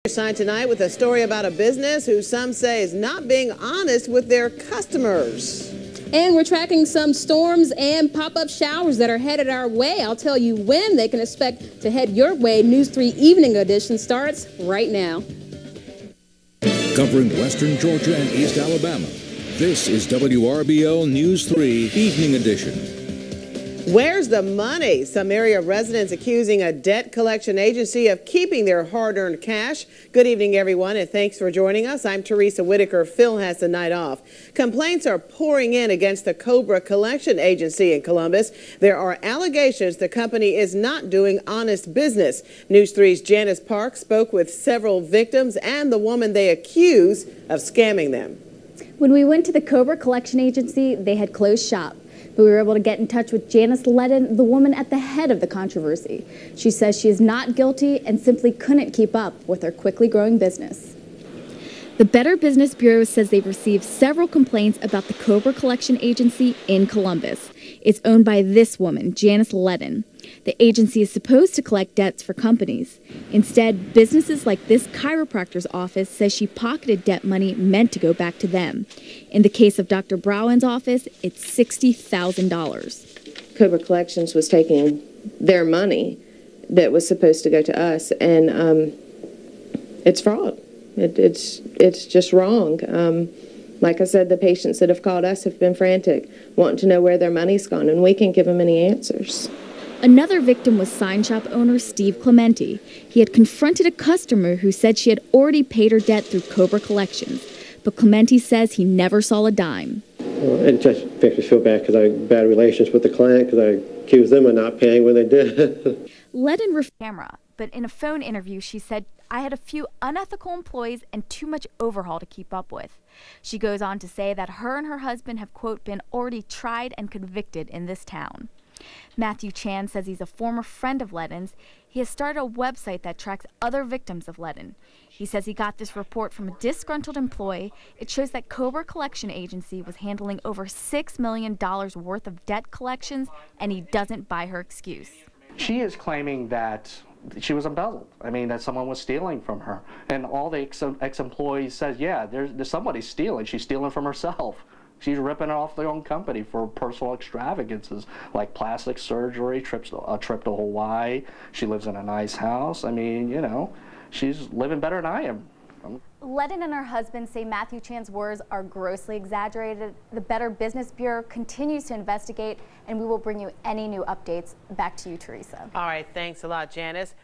Sign tonight with a story about a business who some say is not being honest with their customers. And we're tracking some storms and pop-up showers that are headed our way. I'll tell you when they can expect to head your way. News 3 Evening Edition starts right now. Covering western Georgia and East Alabama, this is WRBL News 3 Evening Edition. Where's the money? Some area residents accusing a debt collection agency of keeping their hard-earned cash. Good evening, everyone, and thanks for joining us. I'm Teresa Whitaker. Phil has the night off. Complaints are pouring in against the Cobra Collection Agency in Columbus. There are allegations the company is not doing honest business. News 3's Janice Park spoke with several victims and the woman they accuse of scamming them. When we went to the Cobra Collection Agency, they had closed shop. But we were able to get in touch with Janice Ledden, the woman at the head of the controversy. She says she is not guilty and simply couldn't keep up with her quickly growing business. The Better Business Bureau says they've received several complaints about the Cobra Collection Agency in Columbus. It's owned by this woman, Janice Ledden. The agency is supposed to collect debts for companies. Instead, businesses like this chiropractor's office says she pocketed debt money meant to go back to them. In the case of Dr. Browen's office, it's $60,000. Cobra Collections was taking their money that was supposed to go to us, and it's fraud. It's just wrong. Like I said, the patients that have called us have been frantic, wanting to know where their money's gone, and we can't give them any answers. Another victim was sign shop owner Steve Clementi. He had confronted a customer who said she had already paid her debt through Cobra Collections, but Clementi says he never saw a dime. It just makes me feel bad because I had bad relations with the client because I accused them of not paying when they did. Ledden camera, but in a phone interview she said, "I had a few unethical employees and too much overhaul to keep up with." She goes on to say that her and her husband have, quote, been already tried and convicted in this town. Matthew Chan says he's a former friend of Ledden's. He has started a website that tracks other victims of Ledden. He says he got this report from a disgruntled employee. It shows that Cobra Collection Agency was handling over $6 million worth of debt collections, and he doesn't buy her excuse. She is claiming that she was embezzled. I mean, that someone was stealing from her. And all the ex-employees says, yeah, there's somebody stealing. She's stealing from herself. She's ripping off their own company for personal extravagances like plastic surgery, a trip to Hawaii. She lives in a nice house. I mean, you know, she's living better than I am. Ledden and her husband say Matthew Chan's words are grossly exaggerated. The Better Business Bureau continues to investigate, and we will bring you any new updates. Back to you, Teresa. All right, thanks a lot, Janice.